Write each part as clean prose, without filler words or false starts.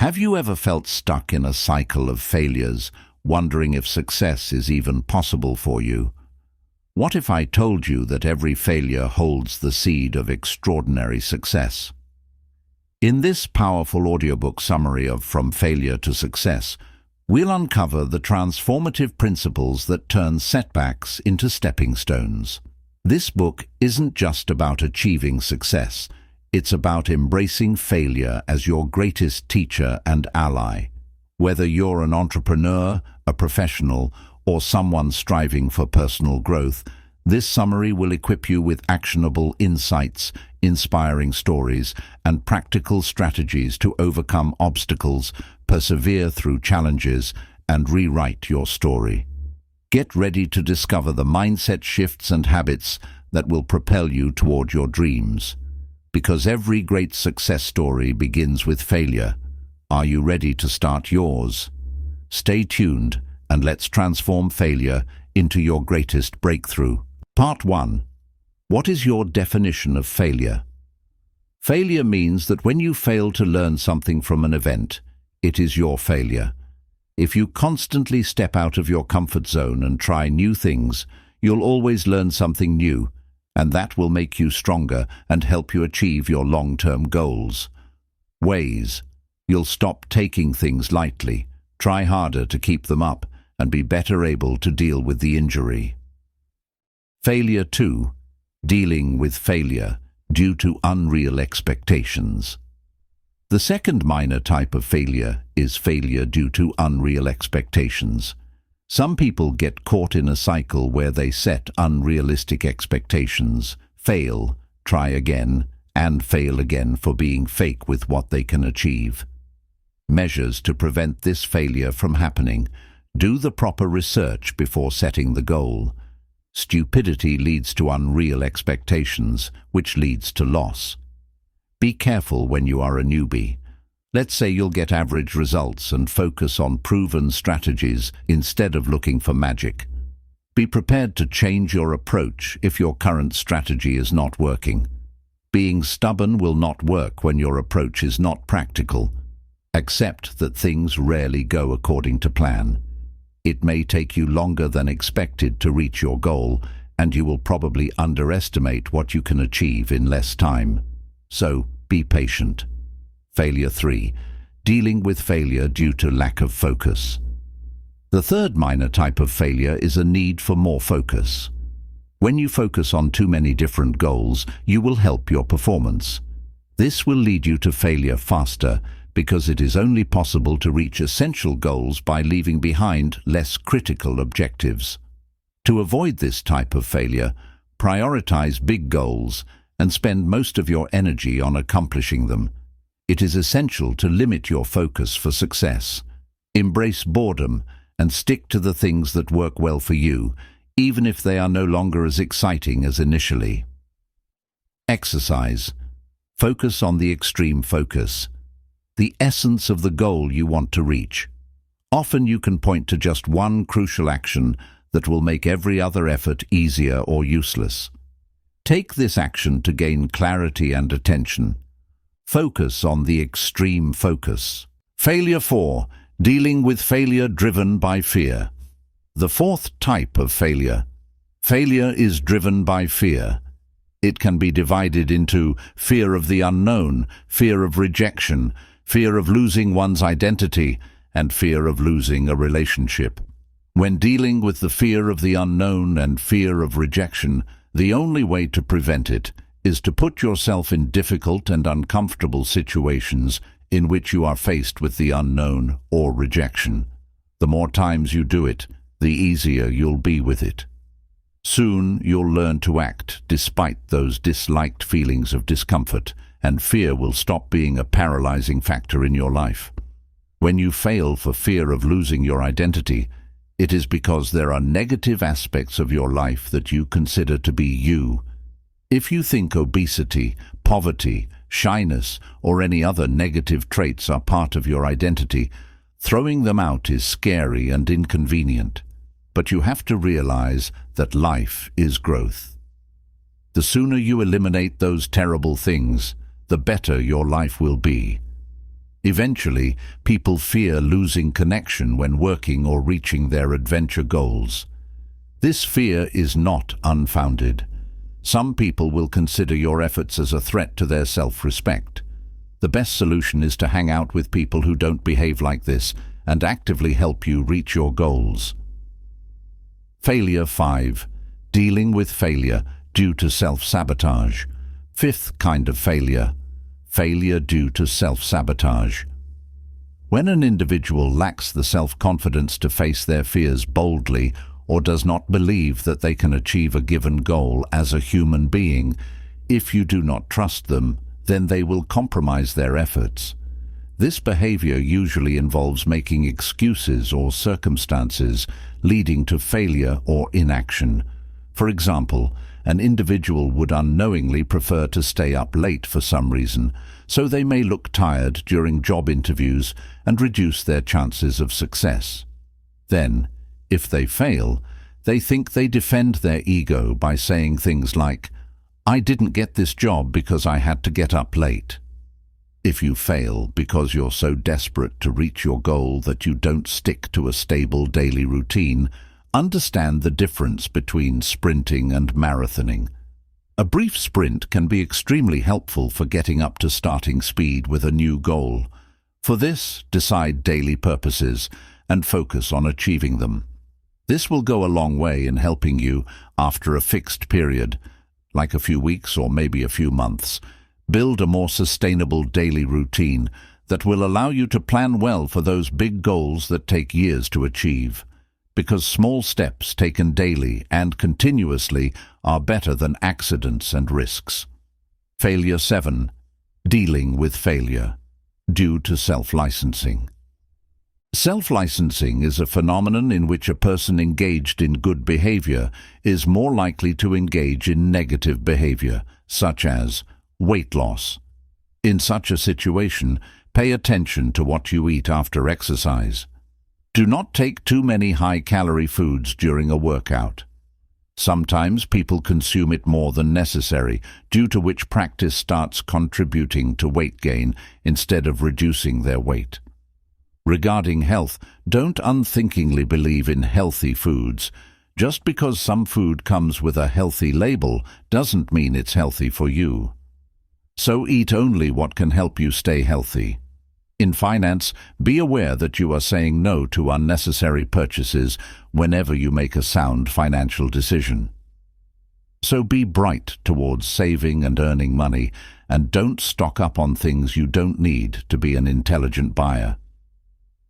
Have you ever felt stuck in a cycle of failures, wondering if success is even possible for you? What if I told you that every failure holds the seed of extraordinary success? In this powerful audiobook summary of From Failure to Success, we'll uncover the transformative principles that turn setbacks into stepping stones. This book isn't just about achieving success. It's about embracing failure as your greatest teacher and ally. Whether you're an entrepreneur, a professional, or someone striving for personal growth, this summary will equip you with actionable insights, inspiring stories, and practical strategies to overcome obstacles, persevere through challenges, and rewrite your story. Get ready to discover the mindset shifts and habits that will propel you toward your dreams. Because every great success story begins with failure. Are you ready to start yours? Stay tuned and let's transform failure into your greatest breakthrough. Part 1. What is your definition of failure? Failure means that when you fail to learn something from an event, it is your failure. If you constantly step out of your comfort zone and try new things, you'll always learn something new, and that will make you stronger and help you achieve your long-term goals. Ways. You'll stop taking things lightly, try harder to keep them up, and be better able to deal with the injury. Failure 2. Dealing with failure due to unreal expectations. The second minor type of failure is failure due to unreal expectations. Some people get caught in a cycle where they set unrealistic expectations, fail, try again, and fail again for being fake with what they can achieve. Measures to prevent this failure from happening. Do the proper research before setting the goal. Stupidity leads to unreal expectations, which leads to loss. Be careful when you are a newbie. Let's say you'll get average results and focus on proven strategies instead of looking for magic. Be prepared to change your approach if your current strategy is not working. Being stubborn will not work when your approach is not practical. Accept that things rarely go according to plan. It may take you longer than expected to reach your goal, and you will probably underestimate what you can achieve in less time. So, be patient. Failure 3. Dealing with failure due to lack of focus. The third minor type of failure is a need for more focus. When you focus on too many different goals, you will help your performance. This will lead you to failure faster because it is only possible to reach essential goals by leaving behind less critical objectives. To avoid this type of failure, prioritize big goals and spend most of your energy on accomplishing them. It is essential to limit your focus for success. Embrace boredom and stick to the things that work well for you, even if they are no longer as exciting as initially. Exercise. Focus on the extreme focus, the essence of the goal you want to reach. Often you can point to just one crucial action that will make every other effort easier or useless. Take this action to gain clarity and attention. Focus on the extreme focus. Failure 4. Dealing with failure driven by fear. The fourth type of failure. Failure is driven by fear. It can be divided into fear of the unknown, fear of rejection, fear of losing one's identity, and fear of losing a relationship. When dealing with the fear of the unknown and fear of rejection, the only way to prevent it is to put yourself in difficult and uncomfortable situations in which you are faced with the unknown or rejection. The more times you do it, the easier you'll be with it. Soon you'll learn to act despite those disliked feelings of discomfort, and fear will stop being a paralyzing factor in your life. When you fail for fear of losing your identity, it is because there are negative aspects of your life that you consider to be you. If you think obesity, poverty, shyness, or any other negative traits are part of your identity, throwing them out is scary and inconvenient. But you have to realize that life is growth. The sooner you eliminate those terrible things, the better your life will be. Eventually, people fear losing connection when working or reaching their adventure goals. This fear is not unfounded. Some people will consider your efforts as a threat to their self-respect. The best solution is to hang out with people who don't behave like this and actively help you reach your goals. Failure 5. Dealing with failure due to self-sabotage. Fifth kind of failure. Failure due to self-sabotage. When an individual lacks the self-confidence to face their fears boldly or does not believe that they can achieve a given goal as a human being, if you do not trust them, then they will compromise their efforts. This behavior usually involves making excuses or circumstances leading to failure or inaction. For example, an individual would unknowingly prefer to stay up late for some reason, so they may look tired during job interviews and reduce their chances of success. Then, if they fail, they think they defend their ego by saying things like, "I didn't get this job because I had to get up late." If you fail because you're so desperate to reach your goal that you don't stick to a stable daily routine, understand the difference between sprinting and marathoning. A brief sprint can be extremely helpful for getting up to starting speed with a new goal. For this, decide daily purposes and focus on achieving them. This will go a long way in helping you, after a fixed period, like a few weeks or maybe a few months, build a more sustainable daily routine that will allow you to plan well for those big goals that take years to achieve. Because small steps taken daily and continuously are better than accidents and risks. Failure 7. Dealing with failure due to self-licensing. Self-licensing is a phenomenon in which a person engaged in good behavior is more likely to engage in negative behavior, such as weight loss. In such a situation, pay attention to what you eat after exercise. Do not take too many high-calorie foods during a workout. Sometimes people consume it more than necessary, due to which practice starts contributing to weight gain instead of reducing their weight. Regarding health, don't unthinkingly believe in healthy foods. Just because some food comes with a healthy label doesn't mean it's healthy for you. So eat only what can help you stay healthy. In finance, be aware that you are saying no to unnecessary purchases whenever you make a sound financial decision. So be bright towards saving and earning money, and don't stock up on things you don't need to be an intelligent buyer.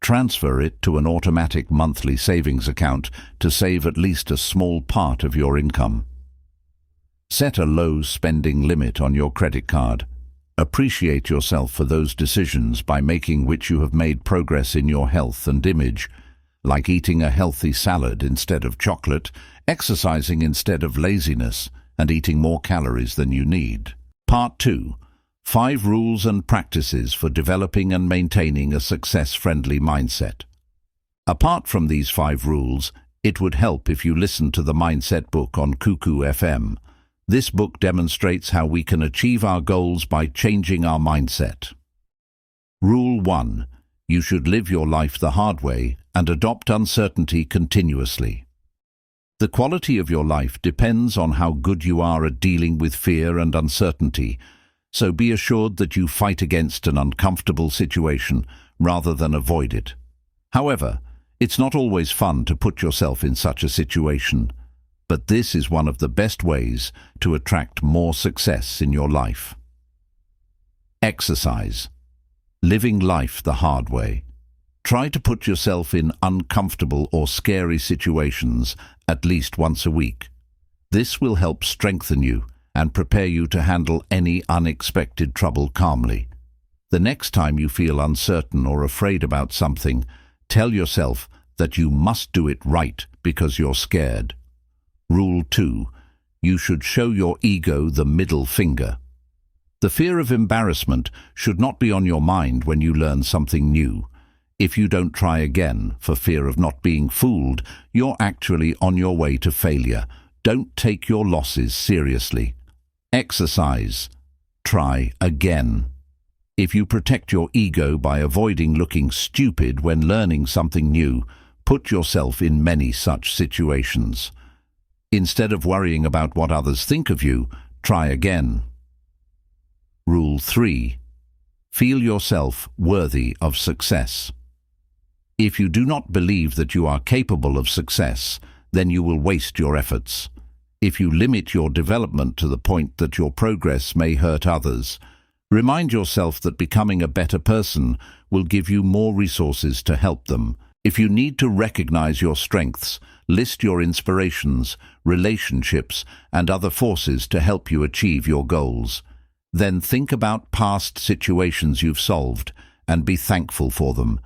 Transfer it to an automatic monthly savings account to save at least a small part of your income. Set a low spending limit on your credit card. Appreciate yourself for those decisions by making which you have made progress in your health and image, like eating a healthy salad instead of chocolate, exercising instead of laziness, and eating more calories than you need. Part 2. 5 rules and practices for developing and maintaining a success-friendly mindset. Apart from these 5 rules, it would help if you listen to the Mindset book on Cuckoo FM. This book demonstrates how we can achieve our goals by changing our mindset. Rule 1. You should live your life the hard way and adopt uncertainty continuously. The quality of your life depends on how good you are at dealing with fear and uncertainty, so be assured that you fight against an uncomfortable situation rather than avoid it. However, it's not always fun to put yourself in such a situation, but this is one of the best ways to attract more success in your life. Exercise. Living life the hard way. Try to put yourself in uncomfortable or scary situations at least once a week. This will help strengthen you and prepare you to handle any unexpected trouble calmly. The next time you feel uncertain or afraid about something, tell yourself that you must do it right because you're scared. Rule 2. You should show your ego the middle finger. The fear of embarrassment should not be on your mind when you learn something new. If you don't try again for fear of not being fooled, you're actually on your way to failure. Don't take your losses seriously. Exercise. Try again. If you protect your ego by avoiding looking stupid when learning something new, put yourself in many such situations. Instead of worrying about what others think of you, try again. Rule 3. Feel yourself worthy of success. If you do not believe that you are capable of success, then you will waste your efforts. If you limit your development to the point that your progress may hurt others, remind yourself that becoming a better person will give you more resources to help them. If you need to recognize your strengths, list your inspirations, relationships, and other forces to help you achieve your goals. Then think about past situations you've solved and be thankful for them,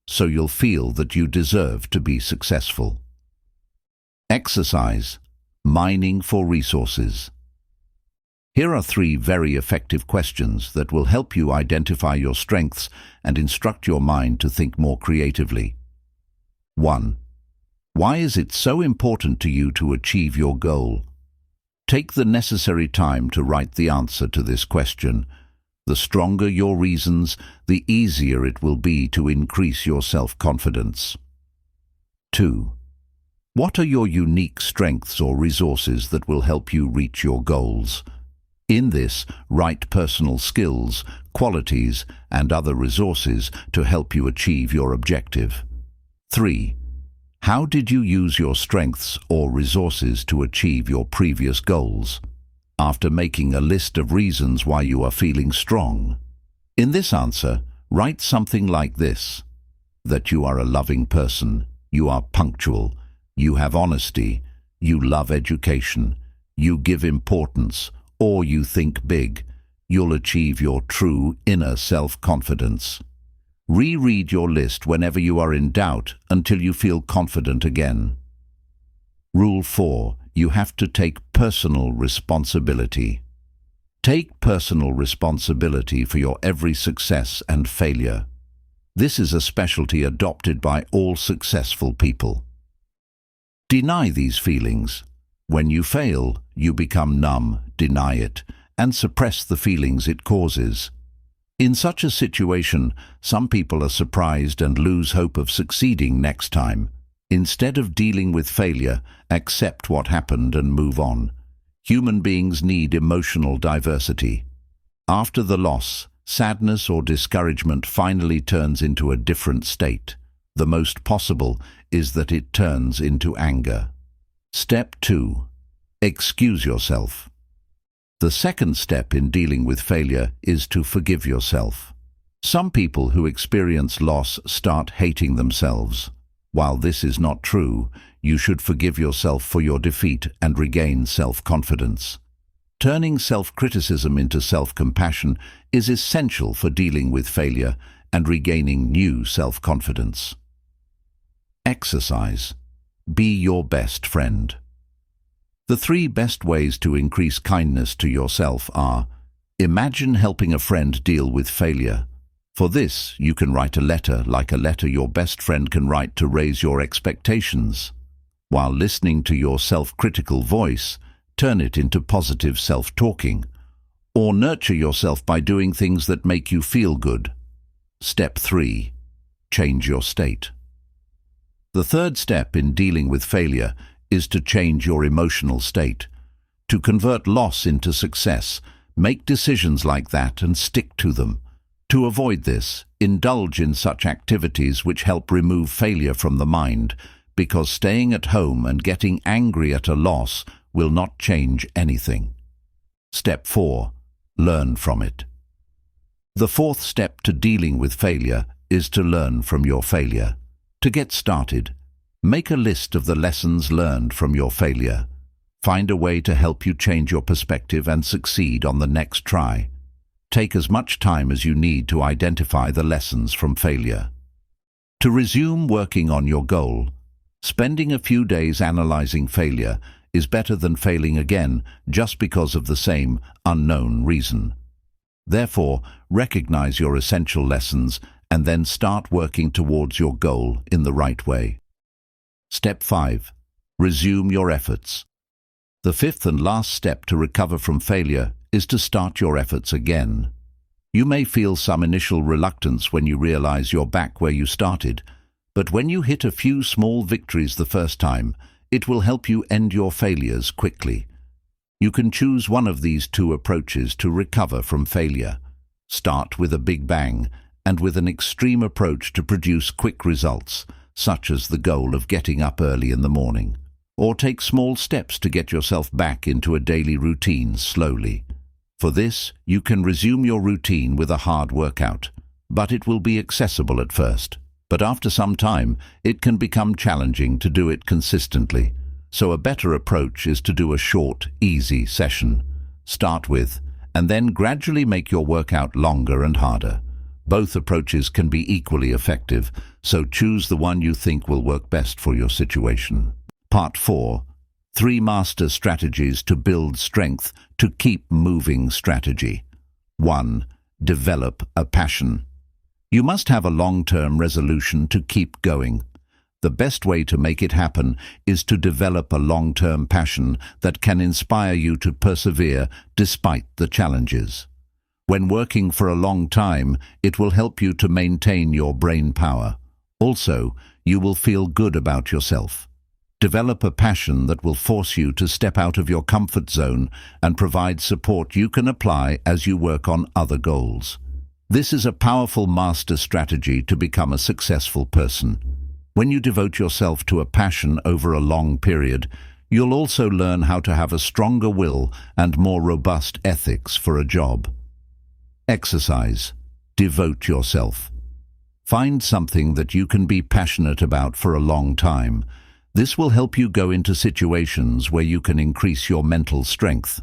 so you'll feel that you deserve to be successful. Exercise. Mining for resources. Here are 3 very effective questions that will help you identify your strengths and instruct your mind to think more creatively. 1. Why is it so important to you to achieve your goal? Take the necessary time to write the answer to this question. The stronger your reasons, the easier it will be to increase your self-confidence. 2. What are your unique strengths or resources that will help you reach your goals? In this, write personal skills, qualities, and other resources to help you achieve your objective. 3. How did you use your strengths or resources to achieve your previous goals? After making a list of reasons why you are feeling strong, in this answer, write something like this: that you are a loving person, you are punctual, you have honesty, you love education, you give importance, or you think big. You'll achieve your true inner self-confidence. Reread your list whenever you are in doubt until you feel confident again. Rule 4. You have to take personal responsibility. Take personal responsibility for your every success and failure. This is a specialty adopted by all successful people. Deny these feelings. When you fail, you become numb, deny it, and suppress the feelings it causes. In such a situation, some people are surprised and lose hope of succeeding next time. Instead of dealing with failure, accept what happened and move on. Human beings need emotional diversity. After the loss, sadness or discouragement finally turns into a different state. The most possible is that it turns into anger. Step 2. Excuse yourself. The second step in dealing with failure is to forgive yourself. Some people who experience loss start hating themselves. While this is not true, you should forgive yourself for your defeat and regain self-confidence. Turning self-criticism into self-compassion is essential for dealing with failure and regaining new self-confidence. Exercise. Be your best friend. The 3 best ways to increase kindness to yourself are: imagine helping a friend deal with failure. For this, you can write a letter like a letter your best friend can write to raise your expectations. While listening to your self-critical voice, turn it into positive self-talking. Or nurture yourself by doing things that make you feel good. Step 3. Change your state. The third step in dealing with failure is to change your emotional state. To convert loss into success, make decisions like that and stick to them. To avoid this, indulge in such activities which help remove failure from the mind, because staying at home and getting angry at a loss will not change anything. Step 4. Learn from it. The fourth step to dealing with failure is to learn from your failure. To get started, make a list of the lessons learned from your failure. Find a way to help you change your perspective and succeed on the next try. Take as much time as you need to identify the lessons from failure. To resume working on your goal, spending a few days analyzing failure is better than failing again just because of the same unknown reason. Therefore, recognize your essential lessons and then start working towards your goal in the right way. Step 5. Resume your efforts. The fifth and last step to recover from failure is to start your efforts again. You may feel some initial reluctance when you realize you're back where you started, but when you hit a few small victories the first time, it will help you end your failures quickly. You can choose one of these two approaches to recover from failure. Start with a big bang and with an extreme approach to produce quick results, such as the goal of getting up early in the morning. Or take small steps to get yourself back into a daily routine slowly. For this, you can resume your routine with a hard workout, but it will be accessible at first. But after some time, it can become challenging to do it consistently. So a better approach is to do a short, easy session. Start with, and then gradually make your workout longer and harder. Both approaches can be equally effective, so choose the one you think will work best for your situation. Part 4. 3 Master Strategies to Build Strength to Keep Moving Strategy. 1. Develop a passion. You must have a long-term resolution to keep going. The best way to make it happen is to develop a long-term passion that can inspire you to persevere despite the challenges. When working for a long time, it will help you to maintain your brain power. Also, you will feel good about yourself. Develop a passion that will force you to step out of your comfort zone and provide support you can apply as you work on other goals. This is a powerful master strategy to become a successful person. When you devote yourself to a passion over a long period, you'll also learn how to have a stronger will and more robust ethics for a job. Exercise. Devote yourself. Find something that you can be passionate about for a long time. This will help you go into situations where you can increase your mental strength.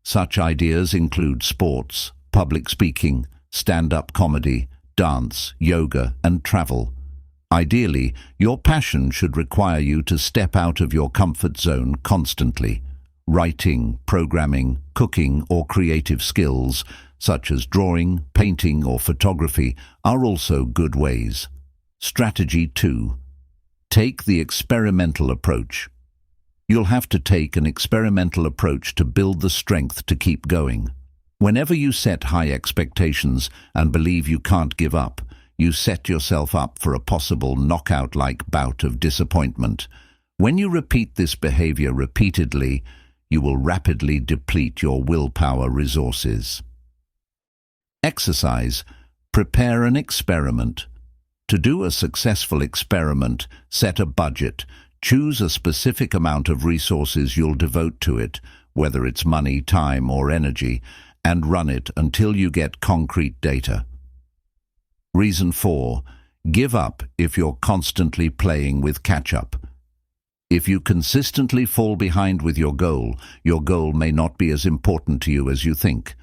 Such ideas include sports, public speaking, stand-up comedy, dance, yoga, and travel. Ideally, your passion should require you to step out of your comfort zone constantly. Writing, programming, cooking, or creative skills, such as drawing, painting, or photography, are also good ways. Strategy 2. Take the experimental approach. You'll have to take an experimental approach to build the strength to keep going. Whenever you set high expectations and believe you can't give up, you set yourself up for a possible knockout-like bout of disappointment. When you repeat this behavior repeatedly, you will rapidly deplete your willpower resources. Exercise. Prepare an experiment. To do a successful experiment, set a budget. Choose a specific amount of resources you'll devote to it, whether it's money, time, or energy, and run it until you get concrete data. Reason 4. Give up if you're constantly playing with catch-up. If you consistently fall behind with your goal may not be as important to you as you think,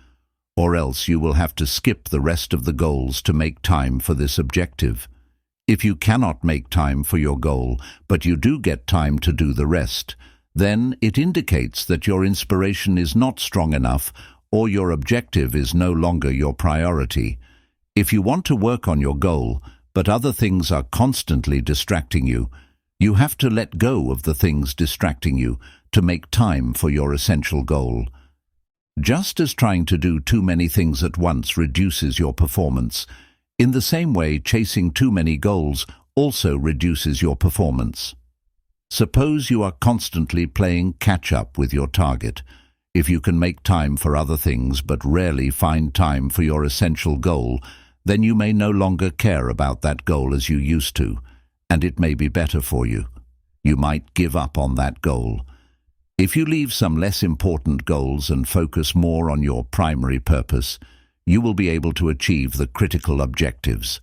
or else you will have to skip the rest of the goals to make time for this objective. If you cannot make time for your goal, but you do get time to do the rest, then it indicates that your inspiration is not strong enough or your objective is no longer your priority. If you want to work on your goal, but other things are constantly distracting you, you have to let go of the things distracting you to make time for your essential goal. Just as trying to do too many things at once reduces your performance, in the same way chasing too many goals also reduces your performance. Suppose you are constantly playing catch-up with your target. If you can make time for other things but rarely find time for your essential goal, then you may no longer care about that goal as you used to, and it may be better for you. You might give up on that goal. If you leave some less important goals and focus more on your primary purpose, you will be able to achieve the critical objectives.